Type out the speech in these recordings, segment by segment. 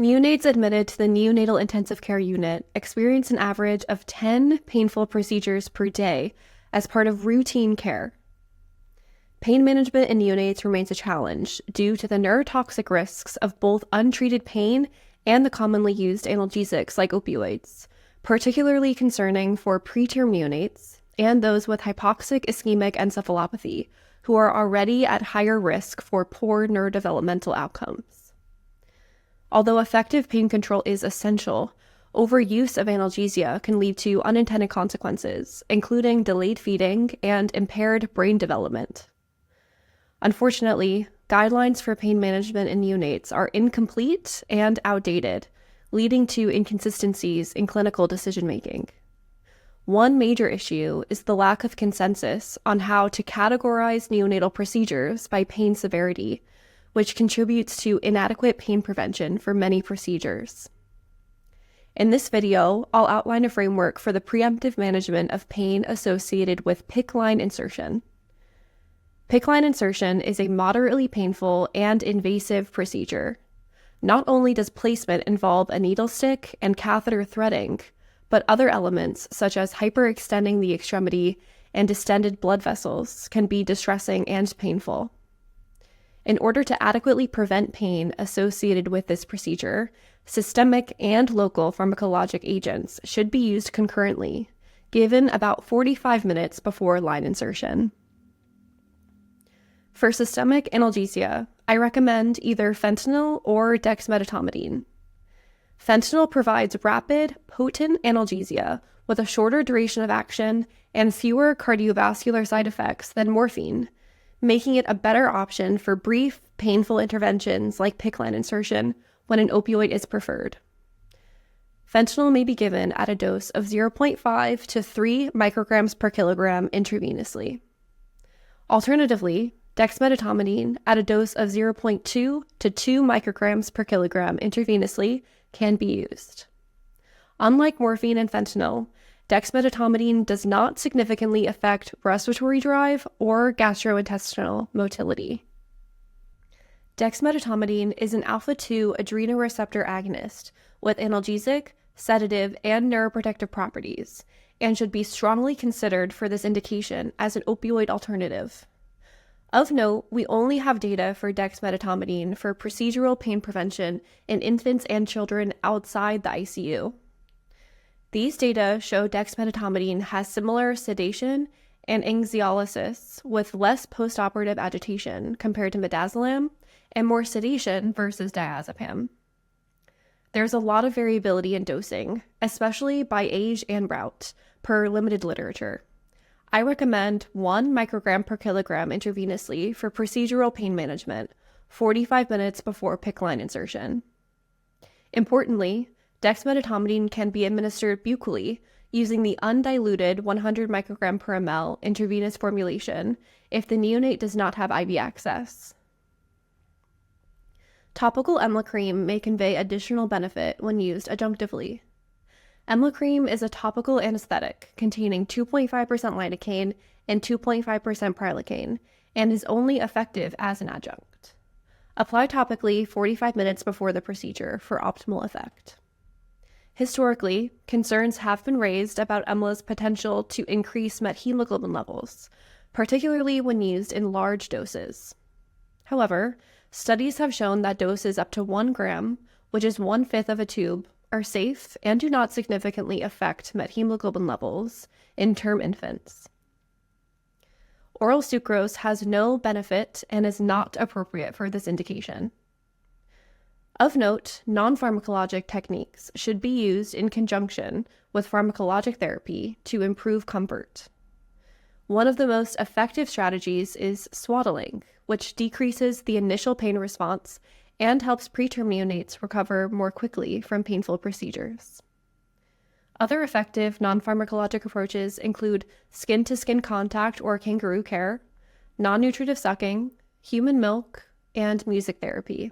Neonates admitted to the neonatal intensive care unit experience an average of 10 painful procedures per day as part of routine care. Pain management in neonates remains a challenge due to the neurotoxic risks of both untreated pain and the commonly used analgesics like opioids, particularly concerning for preterm neonates and those with hypoxic ischemic encephalopathy, who are already at higher risk for poor neurodevelopmental outcomes. Although effective pain control is essential, overuse of analgesia can lead to unintended consequences, including delayed feeding and impaired brain development. Unfortunately, guidelines for pain management in neonates are incomplete and outdated, leading to inconsistencies in clinical decision-making. One major issue is the lack of consensus on how to categorize neonatal procedures by pain severity, which contributes to inadequate pain prevention for many procedures. In this video, I'll outline a framework for the preemptive management of pain associated with PICC-line insertion. PICC-line insertion is a moderately painful and invasive procedure. Not only does placement involve a needle stick and catheter threading, but other elements such as hyperextending the extremity and distended blood vessels can be distressing and painful. In order to adequately prevent pain associated with this procedure, systemic and local pharmacologic agents should be used concurrently, given about 45 minutes before line insertion. For systemic analgesia, I recommend either fentanyl or dexmedetomidine. Fentanyl provides rapid, potent analgesia with a shorter duration of action and fewer cardiovascular side effects than morphine, making it a better option for brief, painful interventions like PICC-line insertion when an opioid is preferred. Fentanyl may be given at a dose of 0.5 to 3 micrograms per kilogram intravenously. Alternatively, dexmedetomidine at a dose of 0.2 to 2 micrograms per kilogram intravenously can be used. Unlike morphine and fentanyl, dexmedetomidine does not significantly affect respiratory drive or gastrointestinal motility. Dexmedetomidine is an alpha-2 adrenoreceptor agonist with analgesic, sedative, and neuroprotective properties, and should be strongly considered for this indication as an opioid alternative. Of note, we only have data for dexmedetomidine for procedural pain prevention in infants and children outside the ICU. These data show dexmedetomidine has similar sedation and anxiolysis with less postoperative agitation compared to midazolam and more sedation versus diazepam. There's a lot of variability in dosing, especially by age and route, per limited literature. I recommend 1 microgram per kilogram intravenously for procedural pain management, 45 minutes before PICC-line insertion. Importantly, dexmedetomidine can be administered buccally using the undiluted 100 microgram per ml intravenous formulation if the neonate does not have IV access. Topical EMLA cream may convey additional benefit when used adjunctively. EMLA cream is a topical anesthetic containing 2.5% lidocaine and 2.5% prilocaine and is only effective as an adjunct. Apply topically 45 minutes before the procedure for optimal effect. Historically, concerns have been raised about EMLA's potential to increase methemoglobin levels, particularly when used in large doses. However, studies have shown that doses up to 1 gram, which is 1/5 of a tube, are safe and do not significantly affect methemoglobin levels in term infants. Oral sucrose has no benefit and is not appropriate for this indication. Of note, non-pharmacologic techniques should be used in conjunction with pharmacologic therapy to improve comfort. One of the most effective strategies is swaddling, which decreases the initial pain response and helps preterm neonates recover more quickly from painful procedures. Other effective non-pharmacologic approaches include skin-to-skin contact or kangaroo care, non-nutritive sucking, human milk, and music therapy.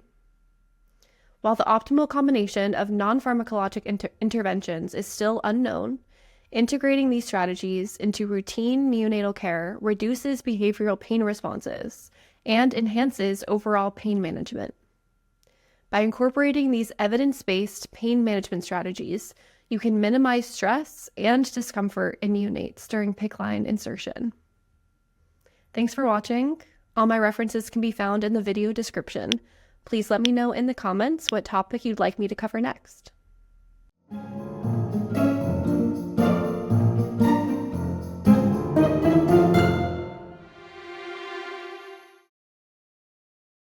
While the optimal combination of non-pharmacologic interventions is still unknown, integrating these strategies into routine neonatal care reduces behavioral pain responses and enhances overall pain management. By incorporating these evidence-based pain management strategies, you can minimize stress and discomfort in neonates during PICC-line insertion. Thanks for watching. All my references can be found in the video description. Please let me know in the comments what topic you'd like me to cover next.